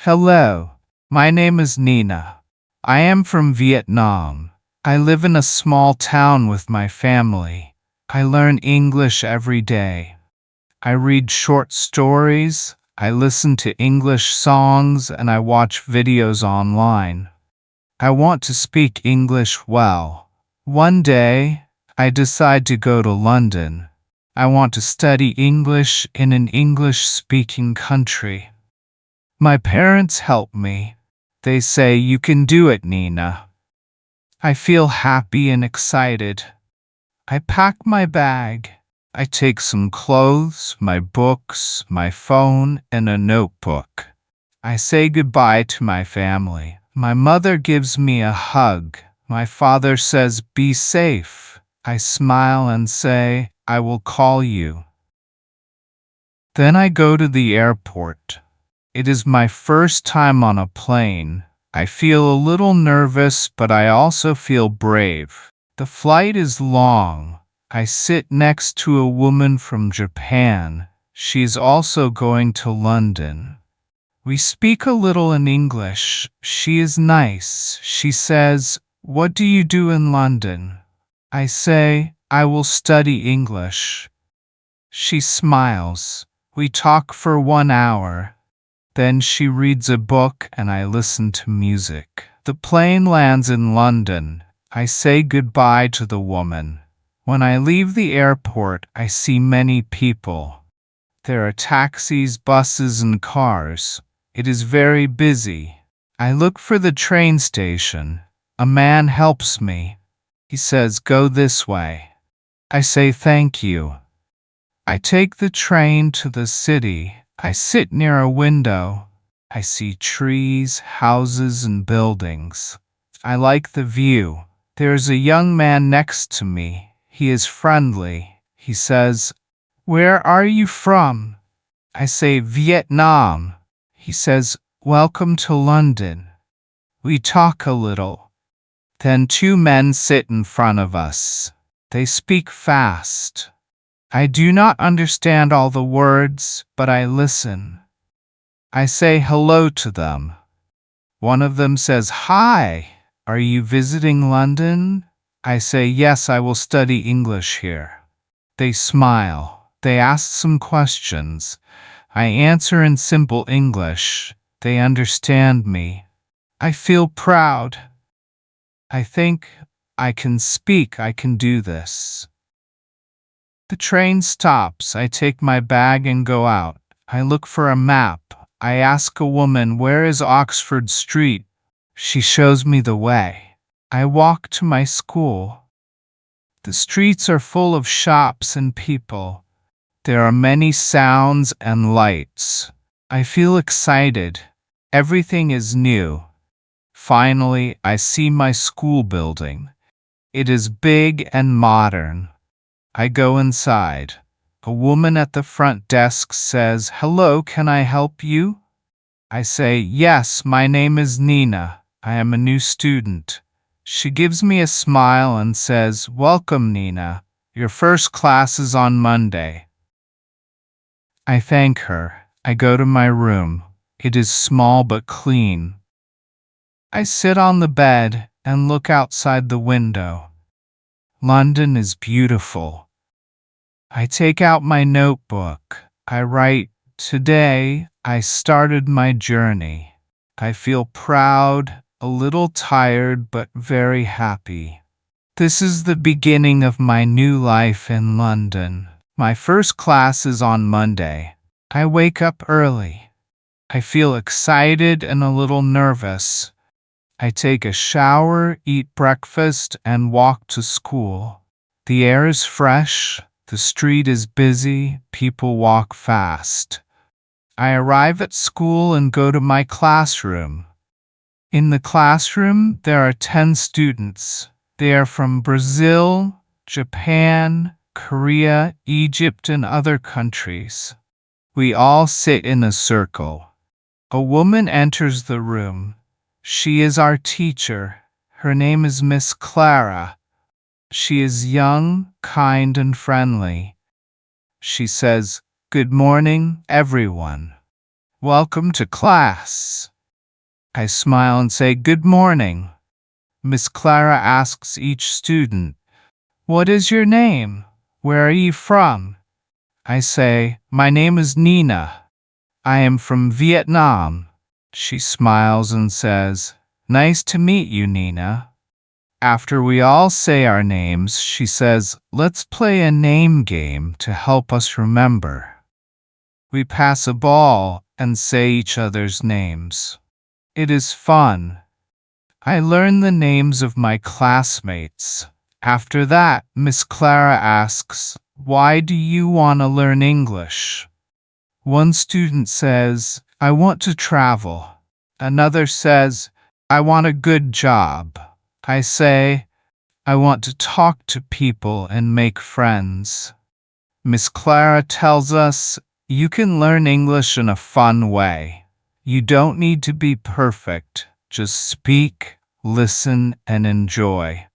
Hello, my name is Nina. I am from Vietnam. I live in a small town with my family. I learn English every day. I read short stories, I listen to English songs, and I watch videos online. I want to speak English well. One day, I decide to go to London. I want to study English in an English-speaking country. My parents help me. They say, "You can do it, Nina." I feel happy and excited. I pack my bag. I take some clothes, my books, my phone, and a notebook. I say goodbye to my family. My mother gives me a hug. My father says, "Be safe." I smile and say, "I will call you." Then I go to the airport. It is my first time on a plane. I feel a little nervous, but I also feel brave. The flight is long. I sit next to a woman from Japan. She's also going to London. We speak a little in English. She is nice. She says, "What do you do in London?" I say, "I will study English." She smiles. We talk for 1 hour. Then she reads a book and I listen to music. The plane lands in London. I say goodbye to the woman. When I leave the airport, I see many people. There are taxis, buses, and cars. It is very busy. I look for the train station. A man helps me. He says, "Go this way." I say thank you. I take the train to the city. I sit near a window. I see trees, houses, and buildings. I like the view. There is a young man next to me. He is friendly. He says, "Where are you from?" I say, "Vietnam." He says, "Welcome to London." We talk a little. Then two men sit in front of us. They speak fast. I do not understand all the words, but I listen. I say hello to them. One of them says, "Hi, are you visiting London?" I say, "Yes, I will study English here." They smile. They ask some questions. I answer in simple English. They understand me. I feel proud. I think, I can speak, I can do this. The train stops. I take my bag and go out. I look for a map. I ask a woman, "Where is Oxford Street?" She shows me the way. I walk to my school. The streets are full of shops and people. There are many sounds and lights. I feel excited. Everything is new. Finally, I see my school building. It is big and modern. I go inside. A woman at the front desk says, "Hello, can I help you?" I say, "Yes, my name is Nina. I am a new student." She gives me a smile and says, "Welcome, Nina. Your first class is on Monday." I thank her. I go to my room. It is small but clean. I sit on the bed and look outside the window. London is beautiful. I take out my notebook. I write, "Today, I started my journey." I feel proud, a little tired, but very happy. This is the beginning of my new life in London. My first class is on Monday. I wake up early. I feel excited and a little nervous. I take a shower, eat breakfast, and walk to school. The air is fresh, the street is busy, people walk fast. I arrive at school and go to my classroom. In the classroom, there are 10 students. They are from Brazil, Japan, Korea, Egypt, and other countries. We all sit in a circle. A woman enters the room. She is our teacher. Her name is Miss Clara. She is young, kind, and friendly. She says, "Good morning, everyone. Welcome to class." I smile and say, "Good morning." Miss Clara asks each student, "What is your name? Where are you from?" I say, "My name is Nina. I am from Vietnam." She smiles and says, "Nice to meet you, Nina." After we all say our names, she says, "Let's play a name game to help us remember." We pass a ball and say each other's names. It is fun. I learn the names of my classmates. After that, Miss Clara asks, "Why do you want to learn English?" One student says, "I want to travel." Another says, "I want a good job." I say, "I want to talk to people and make friends." Miss Clara tells us, "You can learn English in a fun way. You don't need to be perfect. Just speak, listen, and enjoy."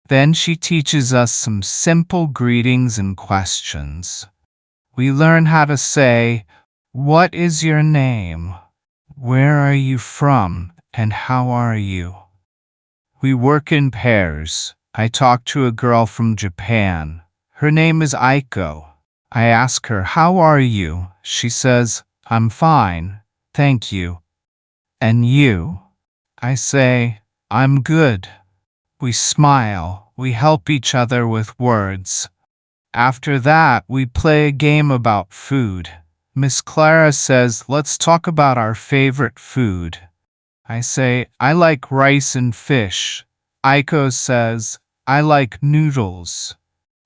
Then she teaches us some simple greetings and questions. We learn how to say, "What is your name? Where are you from? And how are you?" We work in pairs. I talk to a girl from Japan. Her name is Aiko. I ask her, "How are you?" She says, "I'm fine, thank you." "And you?" I say, "I'm good." We smile. We help each other with words. After that, we play a game about food. Miss Clara says, "Let's talk about our favorite food." I say, "I like rice and fish." Aiko says, "I like noodles."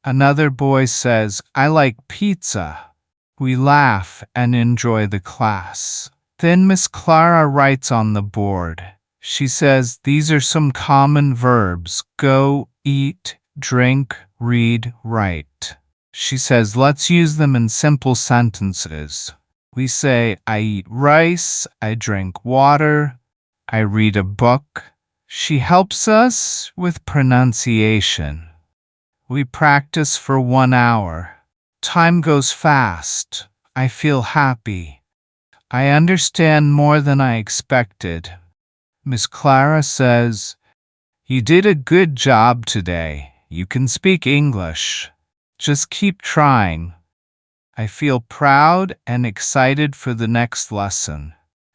Another boy says, "I like pizza." We laugh and enjoy the class. Then Miss Clara writes on the board. She says, "These are some common verbs: go, eat, drink, read, write." She says, "Let's use them in simple sentences." We say, "I eat rice, I drink water, I read a book." She helps us with pronunciation. We practice for 1 hour. Time goes fast. I feel happy. I understand more than I expected. Miss Clara says, "You did a good job today. You can speak English. Just keep trying." I feel proud and excited for the next lesson.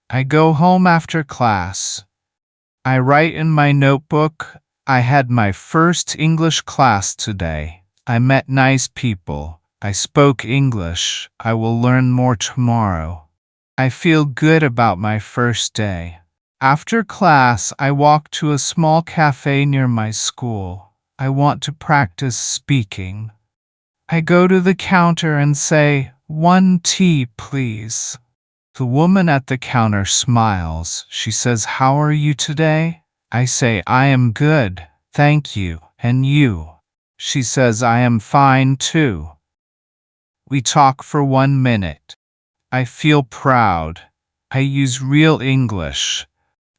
I go home after class. I write in my notebook, "I had my first English class today. I met nice people. I spoke English. I will learn more tomorrow." I feel good about my first day. After class, I walk to a small cafe near my school. I want to practice speaking. I go to the counter and say, "1 tea, please." The woman at the counter smiles. She says, "How are you today?" I say, "I am good, thank you. And you?" She says, "I am fine too." We talk for 1 minute. I feel proud. I use real English.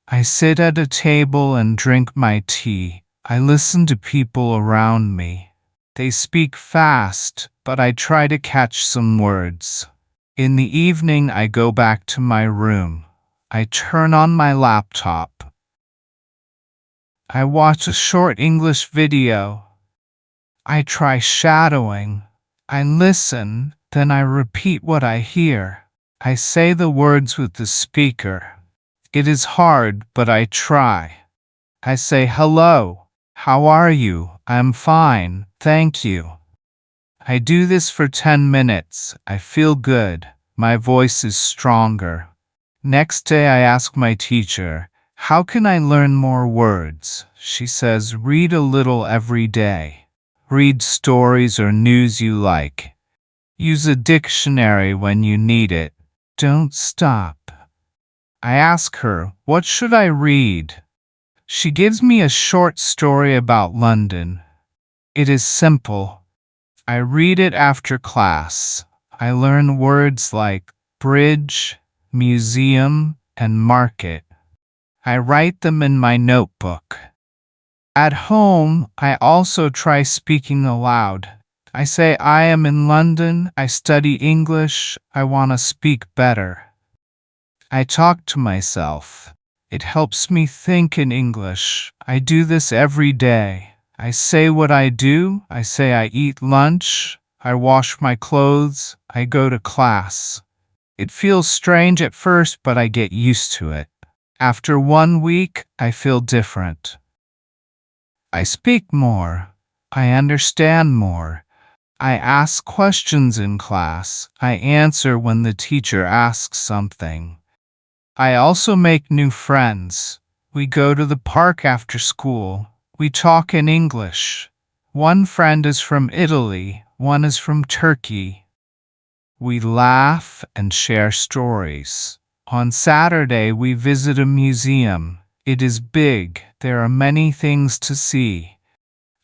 I sit at a table and drink my tea. I listen to people around me. They speak fast, but I try to catch some words. In the evening, I go back to my room. I turn on my laptop. I watch a short English video. I try shadowing. I listen, then I repeat what I hear. I say the words with the speaker. It is hard, but I try. I say, "Hello, how are you?" "I'm fine, thank you." I do this for 10 minutes. I feel good. My voice is stronger. Next day I ask my teacher, "How can I learn more words?" She says, "Read a little every day. Read stories or news you like. Use a dictionary when you need it. Don't stop." I ask her, "What should I read?" She gives me a short story about London. It is simple. I read it after class. I learn words like bridge, museum, and market. I write them in my notebook. At home, I also try speaking aloud. I say, "I am in London, I study English, I want to speak better." I talk to myself. It helps me think in English. I do this every day. I say what I do. I say I eat lunch. I wash my clothes. I go to class. It feels strange at first, but I get used to it. After 1 week, I feel different. I speak more. I understand more. I ask questions in class. I answer when the teacher asks something. I also make new friends. We go to the park after school. We talk in English. One friend is from Italy, one is from Turkey. We laugh and share stories. On Saturday, we visit a museum. It is big. There are many things to see.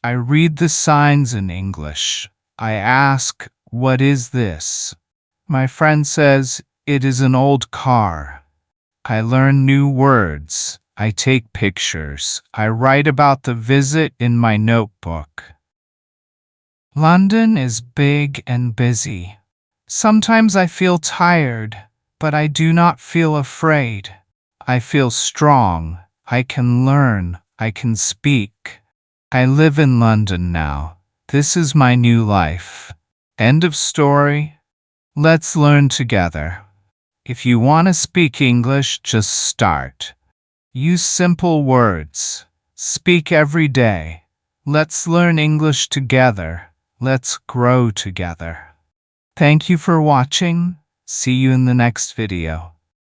I read the signs in English. I ask, "What is this?" My friend says, "It is an old car." I learn new words. I take pictures. I write about the visit in my notebook. London is big and busy. Sometimes I feel tired, but I do not feel afraid. I feel strong. I can learn. I can speak. I live in London now. This is my new life. End of story. Let's learn together. If you want to speak English, just start. Use simple words. Speak every day. Let's learn English together. Let's grow together. Thank you for watching. See you in the next video.